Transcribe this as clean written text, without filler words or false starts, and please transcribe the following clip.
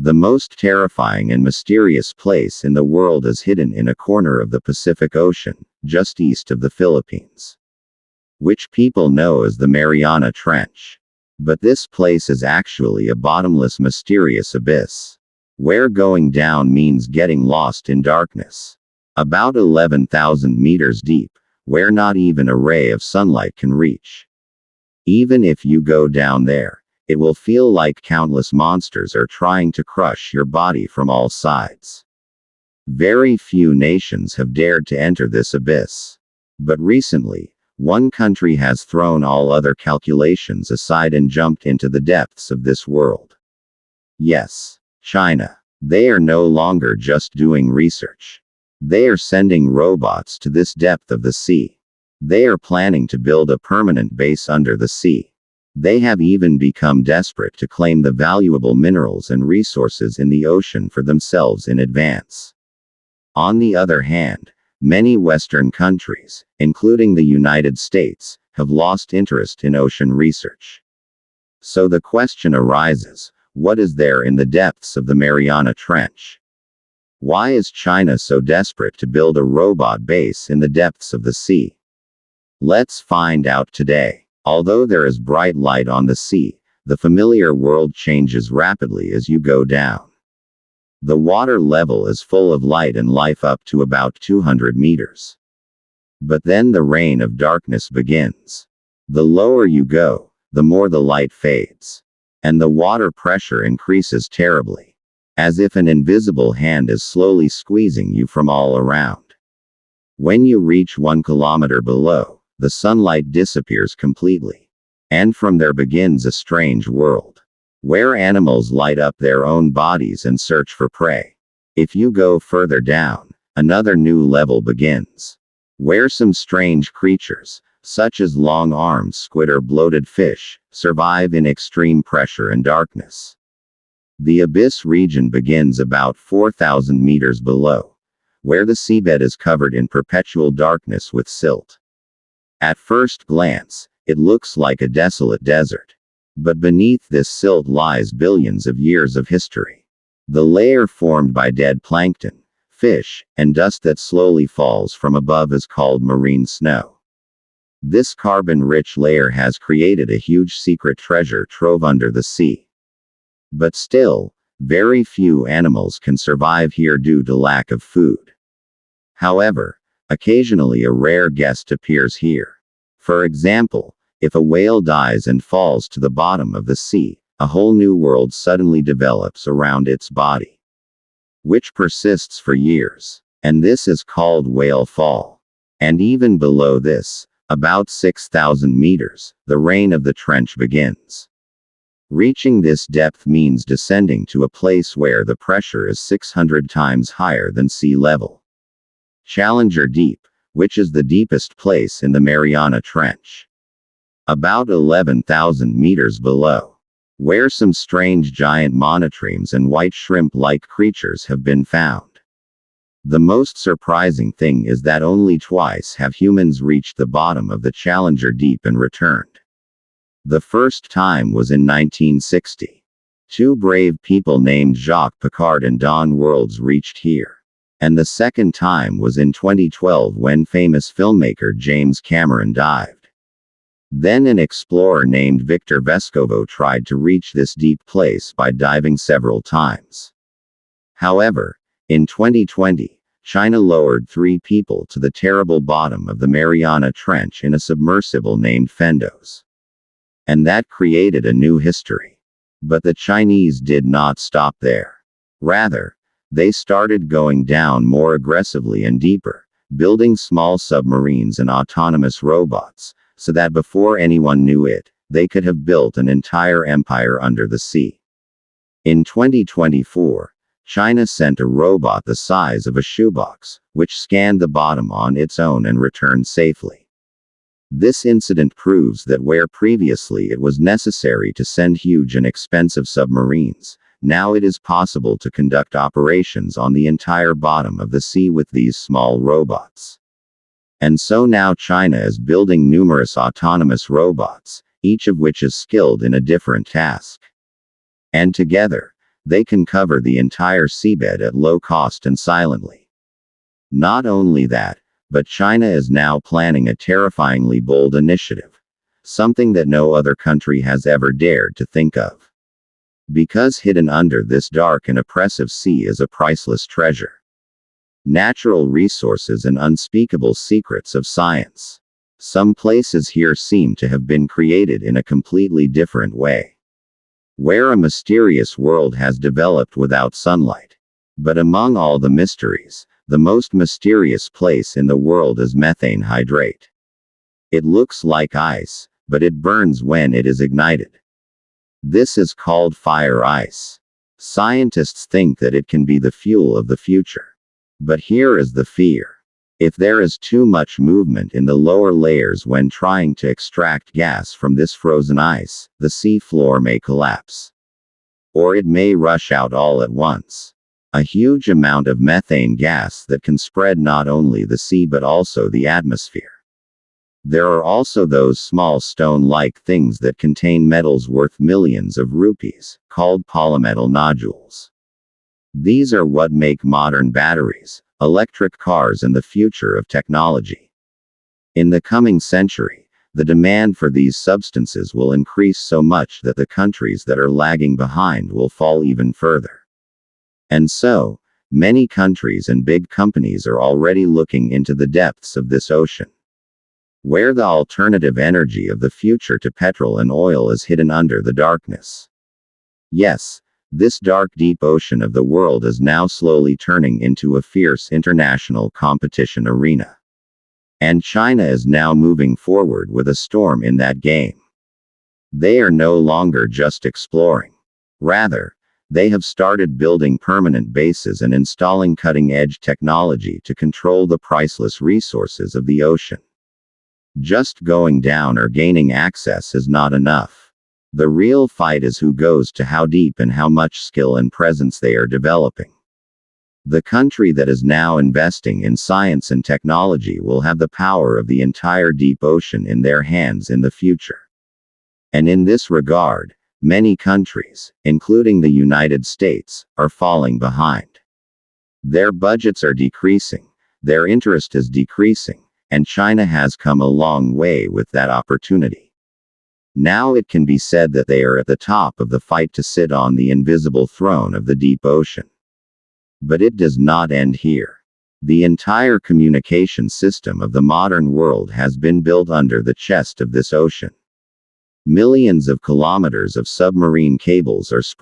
The most terrifying and mysterious place in the world is hidden in a corner of the Pacific Ocean, just east of the Philippines, which people know as the Mariana Trench. But this place is actually a bottomless, mysterious abyss, where going down means getting lost in darkness. About 11,000 meters deep, where not even a ray of sunlight can reach. Even if you go down there, it will feel like countless monsters are trying to crush your body from all sides. Very few nations have dared to enter this abyss. But recently, one country has thrown all other calculations aside and jumped into the depths of this world. Yes, China. They are no longer just doing research. They are sending robots to this depth of the sea. They are planning to build a permanent base under the sea. They have even become desperate to claim the valuable minerals and resources in the ocean for themselves in advance. On the other hand, many Western countries, including the United States, have lost interest in ocean research. So the question arises, what is there in the depths of the Mariana Trench? Why is China so desperate to build a robot base in the depths of the sea? Let's find out today. Although there is bright light on the sea, the familiar world changes rapidly as you go down. The water level is full of light and life up to about 200 meters. But then the reign of darkness begins. The lower you go, the more the light fades. And the water pressure increases terribly, as if an invisible hand is slowly squeezing you from all around. When you reach 1 kilometer below, the sunlight disappears completely. And from there begins a strange world, where animals light up their own bodies and search for prey. If you go further down, another new level begins, where some strange creatures, such as long-armed squid or bloated fish, survive in extreme pressure and darkness. The abyss region begins about 4,000 meters below, where the seabed is covered in perpetual darkness with silt. At first glance, it looks like a desolate desert. But beneath this silt lies billions of years of history. The layer formed by dead plankton, fish, and dust that slowly falls from above is called marine snow. This carbon-rich layer has created a huge secret treasure trove under the sea. But still, very few animals can survive here due to lack of food. However, occasionally a rare guest appears here. For example, if a whale dies and falls to the bottom of the sea, a whole new world suddenly develops around its body, which persists for years. And this is called whale fall. And even below this, about 6,000 meters, the reign of the trench begins. Reaching this depth means descending to a place where the pressure is 600 times higher than sea level. Challenger Deep, which is the deepest place in the Mariana Trench. About 11,000 meters below, where some strange giant monotremes and white shrimp-like creatures have been found. The most surprising thing is that only twice have humans reached the bottom of the Challenger Deep and returned. The first time was in 1960. Two brave people named Jacques Piccard and Don Worlds reached here. And the second time was in 2012 when famous filmmaker James Cameron dived. Then an explorer named Victor Vescovo tried to reach this deep place by diving several times. However, in 2020, China lowered 3 people to the terrible bottom of the Mariana Trench in a submersible named Fendos. And that created a new history. But the Chinese did not stop there. Rather, they started going down more aggressively and deeper, building small submarines and autonomous robots, so that before anyone knew it, they could have built an entire empire under the sea. In 2024, China sent a robot the size of a shoebox, which scanned the bottom on its own and returned safely. This incident proves that where previously it was necessary to send huge and expensive submarines, now it is possible to conduct operations on the entire bottom of the sea with these small robots. And so now China is building numerous autonomous robots, each of which is skilled in a different task. And together, They can cover the entire seabed at low cost and silently. Not only that, but China is now planning a terrifyingly bold initiative. Something that no other country has ever dared to think of. Because hidden under this dark and oppressive sea is a priceless treasure. Natural resources and unspeakable secrets of science. Some places here seem to have been created in a completely different way. Where a mysterious world has developed without sunlight. But among all the mysteries, the most mysterious place in the world is methane hydrate. It looks like ice, but it burns when it is ignited. This is called fire ice. Scientists think that it can be the fuel of the future. But here is the fear. If there is too much movement in the lower layers when trying to extract gas from this frozen ice, the sea floor may collapse. Or it may rush out all at once. A huge amount of methane gas that can spread not only the sea but also the atmosphere. There are also those small stone-like things that contain metals worth millions of rupees, called polymetal nodules. These are what make modern batteries, electric cars and the future of technology. In the coming century, the demand for these substances will increase so much that the countries that are lagging behind will fall even further. And so, many countries and big companies are already looking into the depths of this ocean. Where the alternative energy of the future to petrol and oil is hidden under the darkness. Yes, this dark deep ocean of the world is now slowly turning into a fierce international competition arena. And China is now moving forward with a storm in that game. They are no longer just exploring. Rather, they have started building permanent bases and installing cutting-edge technology to control the priceless resources of the ocean. Just going down or gaining access is not enough. The real fight is who goes to how deep and how much skill and presence they are developing. The country that is now investing in science and technology will have the power of the entire deep ocean in their hands in the future. And in this regard, many countries, including the United States, are falling behind. Their budgets are decreasing, their interest is decreasing, and China has come a long way with that opportunity. Now it can be said that they are at the top of the fight to sit on the invisible throne of the deep ocean. But it does not end here. The entire communication system of the modern world has been built under the chest of this ocean. Millions of kilometers of submarine cables are spread